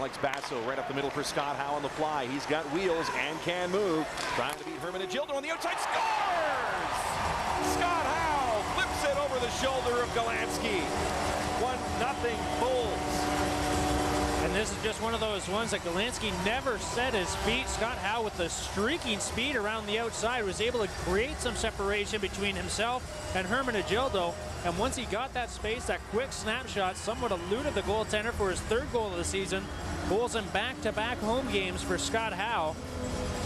Alex Basso right up the middle for Scott Howe on the fly. He's got wheels and can move. Trying to beat Hermenegildo on the outside. Scores! Scott Howe flips it over the shoulder of Galansky. 1-0 Bulls. And this is just one of those ones that Galansky never set his feet. Scott Howe, with the streaking speed around the outside, was able to create some separation between himself and Hermenegildo. And once he got that space, that quick snapshot somewhat eluded the goaltender for his third goal of the season. Bulls in back-to-back home games for Scott Howe.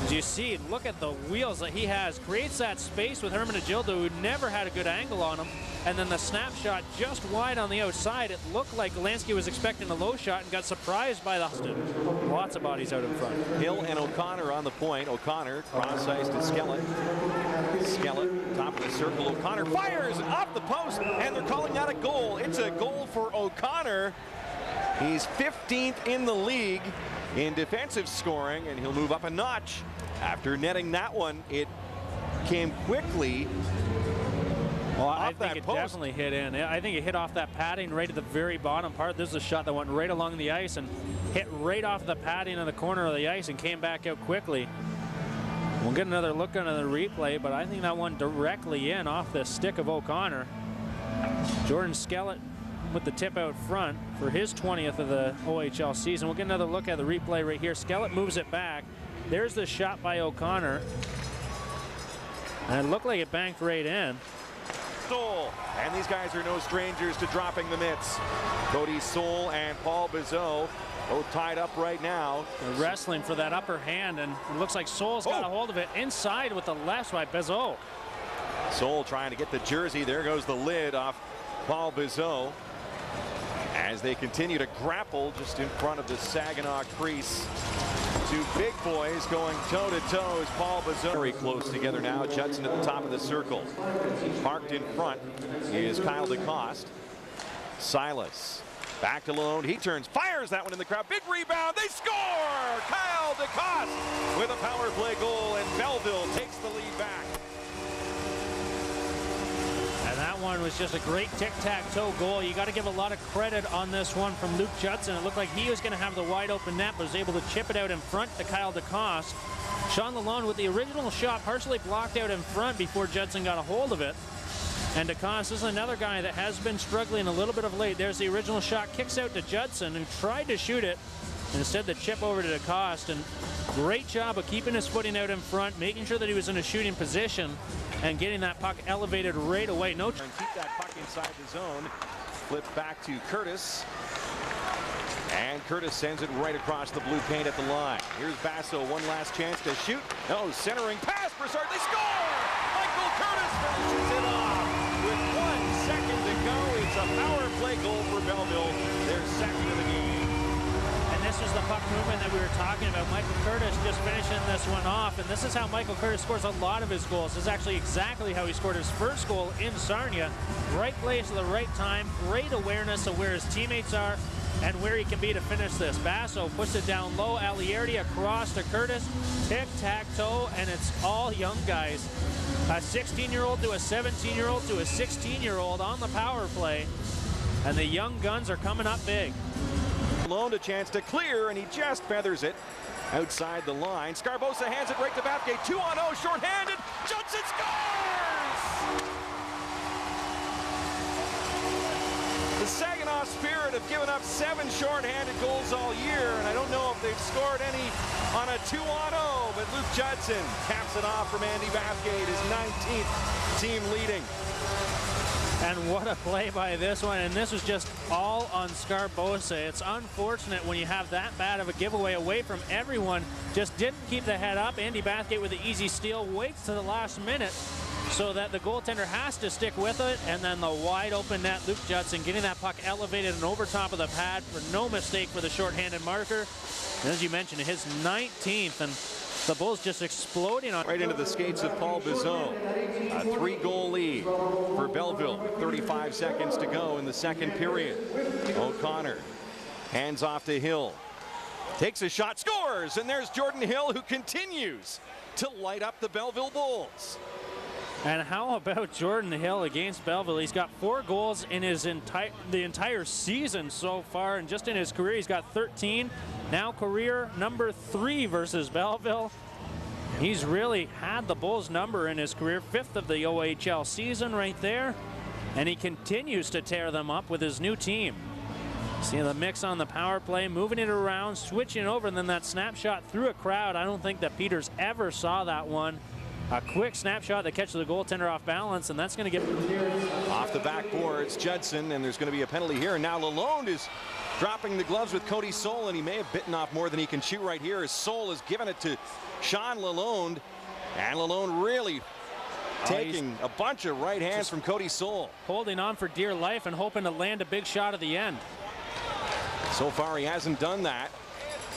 As you see, look at the wheels that he has. Creates that space with Hermenegildo, who never had a good angle on him. And then the snapshot just wide on the outside. It looked like Galansky was expecting a low shot and got surprised by the Huston. Lots of bodies out in front. Hill and O'Connor on the point. O'Connor cross ice to Skellett. Skellett, top of the circle. O'Connor fires off the post, and they're calling that a goal. It's a goal for O'Connor. He's 15th in the league in defensive scoring, and he'll move up a notch after netting that one. It came quickly. Well, I think it definitely hit in. I think it hit off that padding right at the very bottom part. This is a shot that went right along the ice and hit right off the padding in the corner of the ice and came back out quickly. We'll get another look into the replay, but I think that one directly in off the stick of O'Connor. Jordan Skellett with the tip out front for his 20th of the OHL season. We'll get another look at the replay right here. Skellett moves it back. There's the shot by O'Connor. And it looked like it banked right in. Soul, and these guys are no strangers to dropping the mitts. Cody Soul and Paul Basso both tied up right now. They're wrestling for that upper hand, and it looks like Soul's got a hold of it inside with the left by Basso. Soul trying to get the jersey. There goes the lid off Paul Basso as they continue to grapple just in front of the Saginaw crease. Two big boys going toe-to-toe as Paul Basso. Very close together now. Judson at the top of the circle. Parked in front is Kyle DeCoste. Silas back to Lalonde. He turns, fires that one in the crowd. Big rebound. They score! Kyle DeCoste with a power play goal, and Belleville takes the lead back. And that one was just a great tic-tac-toe goal. You got to give a lot of credit on this one from Luke Judson. It looked like he was going to have the wide open net, but was able to chip it out in front to Kyle DeCoste. Shawn Lalonde with the original shot partially blocked out in front before Judson got a hold of it. And DeCoste is another guy that has been struggling a little bit of late. There's the original shot, kicks out to Judson, who tried to shoot it. Instead, the chip over to DeCoste. And great job of keeping his footing out in front, making sure that he was in a shooting position, and getting that puck elevated right away. No, and keep that puck inside the zone. Flip back to Curtis. And Curtis sends it right across the blue paint at the line. Here's Basso, one last chance to shoot. No, centering pass, Broussard, they score! Michael Curtis finishes it off. With 1 second to go, it's a power play goal for Belleville. Their second of the game. This is the puck movement that we were talking about. Michael Curtis just finishing this one off, and this is how Michael Curtis scores a lot of his goals. This is actually exactly how he scored his first goal in Sarnia. Right place at the right time, great awareness of where his teammates are and where he can be to finish this. Basso puts it down low, Aliardi across to Curtis, tic-tac-toe, and it's all young guys. A 16-year-old to a 17-year-old to a 16-year-old on the power play, and the young guns are coming up big. Lalonde a chance to clear, and he just feathers it outside the line. Scarbosa hands it right to Bathgate. 2-on-0, shorthanded. Judson scores! The Saginaw Spirit have given up 7 shorthanded goals all year, and I don't know if they've scored any on a 2-on-0, but Luke Judson caps it off from Andy Bathgate, his 19th team leading. And what a play by this one, and this was just all on Scarbosa. It's unfortunate when you have that bad of a giveaway away from everyone. Just didn't keep the head up. Andy Bathgate with the easy steal, waits to the last minute so that the goaltender has to stick with it, and then the wide open net, Luke Judson getting that puck elevated and over top of the pad for no mistake for the shorthanded marker. And as you mentioned, his 19th, and the Bulls just exploding on right into the skates of Paul Basso. A 3-goal lead for Belleville with 35 seconds to go in the second period. O'Connor hands off to Hill. Takes a shot, scores, and there's Jordan Hill, who continues to light up the Belleville Bulls. And how about Jordan Hill against Belleville? He's got 4 goals in his entire season so far, and just in his career he's got 13. Now career number 3 versus Belleville. He's really had the Bulls number in his career, 5th of the OHL season right there, and he continues to tear them up with his new team. See the mix on the power play, moving it around, switching over, and then that snapshot through a crowd. I don't think that Peters ever saw that one. A quick snapshot that catches the goaltender off balance, and that's going to get off the backboards. Judson, and there's going to be a penalty here. And now Lalonde is dropping the gloves with Cody Soul, and he may have bitten off more than he can chew right here as Soul has given it to Shawn Lalonde, and Lalonde really taking a bunch of right hands from Cody Soul. Holding on for dear life and hoping to land a big shot at the end. So far he hasn't done that,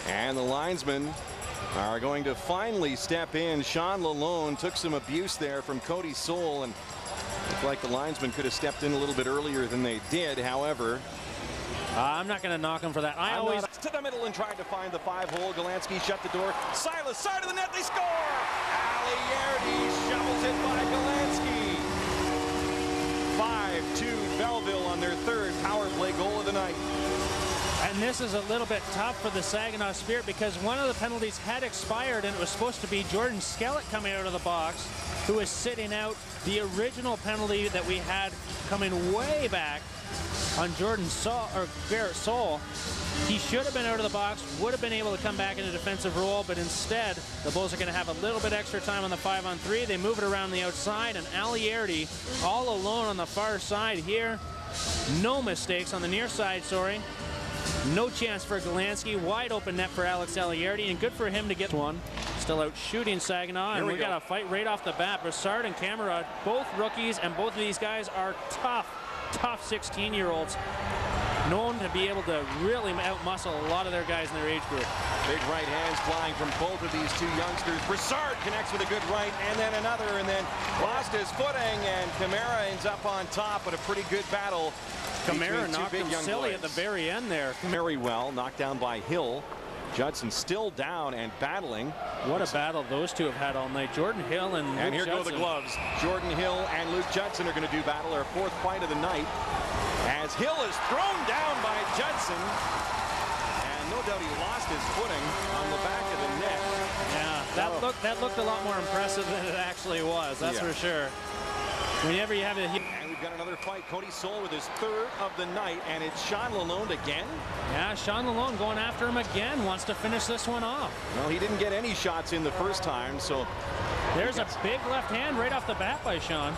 and the linesmen are going to finally step in. Shawn Lalonde took some abuse there from Cody Soul, and looked like the linesman could have stepped in a little bit earlier than they did. However, I'm not going to knock him for that. I always to the middle and tried to find the 5-hole. Galansky shut the door. Silas, side of the net, they score! Aliardi shovels it by Galansky. 5-2 Belleville on their 3rd power play goal of the night. And this is a little bit tough for the Saginaw Spirit because one of the penalties had expired, and it was supposed to be Jordan Skellett coming out of the box, who was sitting out the original penalty that we had coming way back on Garrett Soul. He should have been out of the box, would have been able to come back in a defensive role, but instead the Bulls are going to have a little bit extra time on the 5-on-3. They move it around the outside, and Aliardi all alone on the far side here. No mistakes on the near side, sorry. No chance for Galansky. Wide open net for Alex Aliardi, and good for him to get one. Still out shooting Saginaw, and we got a fight right off the bat. Broussard and Camara, both rookies, and both of these guys are tough 16-year-olds, known to be able to really outmuscle a lot of their guys in their age group. Big right hands flying from both of these 2 youngsters. Broussard connects with a good right, and then another, and then lost his footing, and Camara ends up on top, but a pretty good battle. Camara knocked him silly at the very end there. Very well, knocked down by Hill. Judson still down and battling. What a battle those two have had all night. Jordan Hill and Luke here Judson. Go the gloves. Jordan Hill and Luke Judson are going to do battle, their 4th fight of the night. As Hill is thrown down by Judson, and no doubt he lost his footing on the back of the net. Yeah, that looked a lot more impressive than it actually was. That's for sure. Whenever you have a and we've got another fight. Cody Soul with his 3rd of the night, and it's Shawn Lalonde again. Yeah, Shawn Lalonde going after him again, wants to finish this one off. Well, he didn't get any shots in the first time, so there's a big left hand right off the bat by Shawn.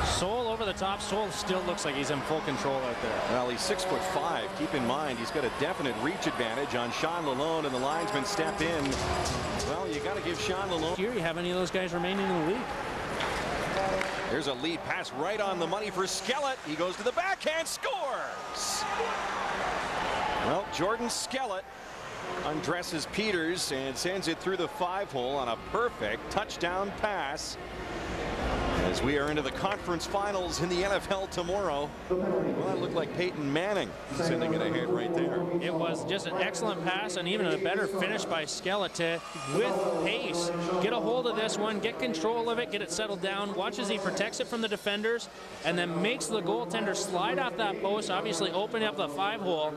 Soul over the top. Soul still looks like he's in full control out there. Well, he's 6'5". Keep in mind, he's got a definite reach advantage on Shawn Lalonde, and the linesmen step in. Well, you got to give Shawn Lalonde. Here you have any of those guys remaining in the league? There's a lead pass right on the money for Skellett. He goes to the backhand, scores! Well, Jordan Skellett undresses Peters and sends it through the 5-hole on a perfect touchdown pass. As we are into the conference finals in the NFL tomorrow. Well, that looked like Peyton Manning sending it ahead right there. It was just an excellent pass and even a better finish by Skellett to, with pace, get a hold of this one, get control of it, get it settled down, watch as he protects it from the defenders, and then makes the goaltender slide off that post, obviously opening up the 5-hole.